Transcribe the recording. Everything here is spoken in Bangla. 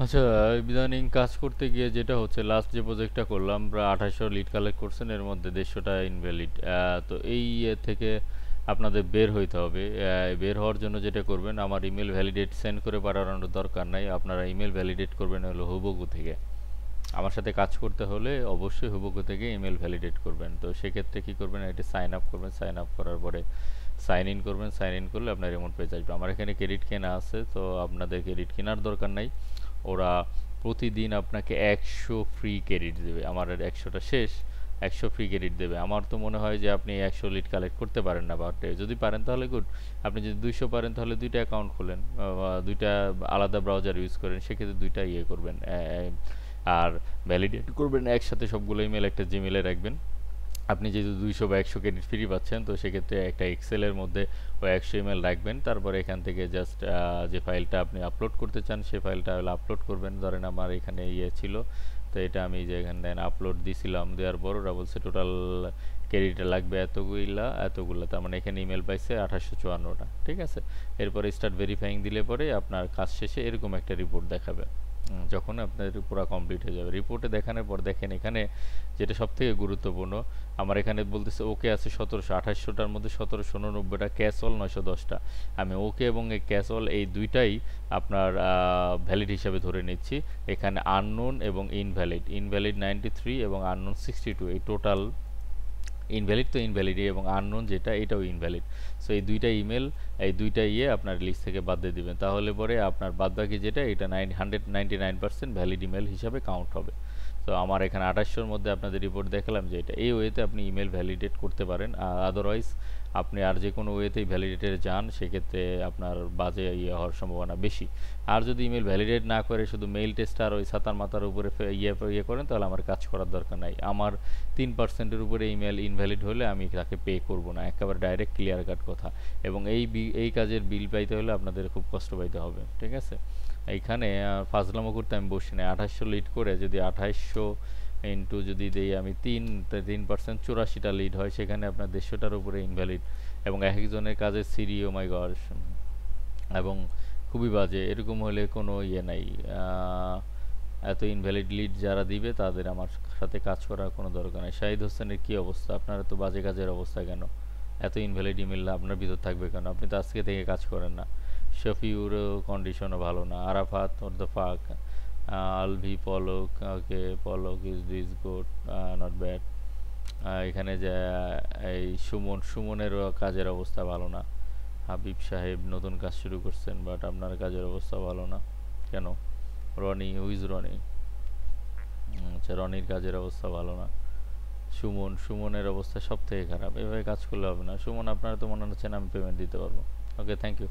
আচ্ছা, ইদানিং কাজ করতে গিয়ে যেটা হচ্ছে, লাস্ট যে প্রজেক্টটা করলাম প্রায় 2800 লিড কালেক্ট করছেন, এর মধ্যে 150টা ইনভ্যালিড। তো এই থেকে আপনাদের বের হইতে হবে। বের হওয়ার জন্য যেটা করবেন, আমার ইমেল ভ্যালিডেট সেন্ড করে পাঠানোর দরকার নাই, আপনারা ইমেল ভ্যালিডেট করবেন হলো হুবহু থেকে। আমার সাথে কাজ করতে হলে অবশ্যই হুবহু থেকে ইমেল ভ্যালিডেট করবেন। তো সেক্ষেত্রে কী করবেন, এটা সাইন আপ করবেন, সাইন আপ করার পরে সাইন ইন করবেন, সাইন ইন করলে আপনার রিমোট পেজ আসবে। আমার এখানে ক্রেডিট কেনা আছে, তো আপনাদের ক্রেডিট কেনার দরকার নাই। ওরা প্রতিদিন আপনাকে 100 ফ্রি ক্রেডিট দেবে। আমার আর 100টা শেষ, 100 ফ্রি ক্রেডিট দেবে। আমার তো মনে হয় যে আপনি 100 লিড কালেক্ট করতে পারেন না পার ডে। যদি পারেন তাহলে গুড। আপনি যদি 200 পারেন তাহলে দুইটা অ্যাকাউন্ট খোলেন, দুইটা আলাদা ব্রাউজার ইউজ করেন, সেক্ষেত্রে দুইটা ইয়ে করবেন। আর ভ্যালিডেট করবেন একসাথে সবগুলো ইমেল একটা জিমেলে রাখবেন। আপনি যেহেতু 200 বা 100 ক্রেডিট ফ্রি পাচ্ছেন, তো সেক্ষেত্রে একটা এক্সেলের মধ্যে ওই 100 ইমেল রাখবেন। তারপরে এখান থেকে জাস্ট যে ফাইলটা আপনি আপলোড করতে চান সেই ফাইলটা হলো আপলোড করবেন। ধরেন আমার এখানে ইয়ে ছিল, তো এটা আমি যে এখানে দেন আপলোড দিছিলাম, দেওয়ার পর ওরা বলছে টোটাল ক্রেডিট লাগবে এতগুলা এতগুলা, তার মানে এখানে ইমেল পাইছে 2854টা। ঠিক আছে, এরপরে স্টার্ট ভেরিফাইং দিলে পরে আপনার কাজ শেষে এরকম একটা রিপোর্ট দেখাবে। যখন আপনার পুরো কমপ্লিট হয়ে যাবে, রিপোর্টে দেখানোর পর দেখেন এখানে যেটা সবথেকে গুরুত্বপূর্ণ, আমার এখানে বলতেছে ওকে আছে 1700, 2800টার মধ্যে 1799টা, ক্যাশ অল 910টা। আমি ওকে এবং এই ক্যাশ অল এই দুইটাই আপনার ভ্যালিড হিসাবে ধরে নিচ্ছি। এখানে আননোন এবং ইনভ্যালিড, ইনভ্যালিড 93 এবং আননোন 62, এই টোটাল ইনভ্যালিড তো ইনভ্যালিডই, এবং আননোন যেটা এটাও ইনভ্যালিড। সো এই দুইটা ইমেল, এই দুইটা ইয়ে আপনার লিস্ট থেকে বাদ দিয়ে দিবেন, তাহলে পরে আপনার বাদবাকি যেটা এটা 199% ভ্যালিড ইমেল হিসাবে কাউন্ট হবে। তো আমার এখানে 2800-র মধ্যে আপনাদের রিপোর্ট দেখালাম যে এটা এই ওয়েতে আপনি ইমেল ভ্যালিডেট করতে পারেন। আদারওয়াইজ আপনি আর যে কোনো ওয়েতেই ভ্যালিডেটে যান, সেক্ষেত্রে আপনার বাজে ইয়ে হওয়ার সম্ভাবনা বেশি। আর যদি ইমেল ভ্যালিডেট না করে শুধু মেইল টেস্ট আর ওই ছাতার মাথার উপরে ইয়ে করেন, তাহলে আমার কাজ করার দরকার নাই। আমার 3%-এর উপরে ইমেল ইনভ্যালিড হলে আমি তাকে পে করব না, একেবারে ডাইরেক্ট ক্লিয়ার কাট কথা। এবং এই কাজের বিল পাইতে হলে আপনাদের খুব কষ্ট পাইতে হবে। ঠিক আছে, এইখানে ফাজলামো করতে আমি বসি না। 2800 লিড করে যদি 2800 ইন্টু যদি দেই আমি 3% 84টা লিড হয়, সেখানে আপনার 150টার উপরে ইনভ্যালিড, এবং এক একজনের কাজের সিরি, ও মাই গড, এবং খুবই বাজে। এরকম হলে কোনো ইয়ে নাই। আহ, এত ইনভ্যালিড লিড যারা দিবে তাদের আমার সাথে কাজ করার কোনো দরকার নেই। শাহিদ হোসেনের কী অবস্থা? আপনার এত বাজে কাজের অবস্থা কেন? এত ইনভ্যালিড ইমেল আপনার ভিতর থাকবে কেন? আপনি তো আজকে থেকে কাজ করেন না। শফিউরও কন্ডিশনও ভালো না। আরাফাত ওর the fuck, Alvi Palak, okay Palak is this good, not bad. এখানে যে এই সুমনেরও কাজের অবস্থা ভালো না। হাবিব সাহেব নতুন কাজ শুরু করছেন, বাট আপনার কাজের অবস্থা ভালো না কেন? রনি, হুইজ রনি? আচ্ছা, রনির কাজের অবস্থা ভালো না। সুমনের অবস্থা সব থেকে খারাপ। এভাবে কাজ করলে হবে না। সুমন, আপনারা তো মনে হচ্ছে না আমি পেমেন্ট দিতে পারবো। ওকে, থ্যাংক ইউ।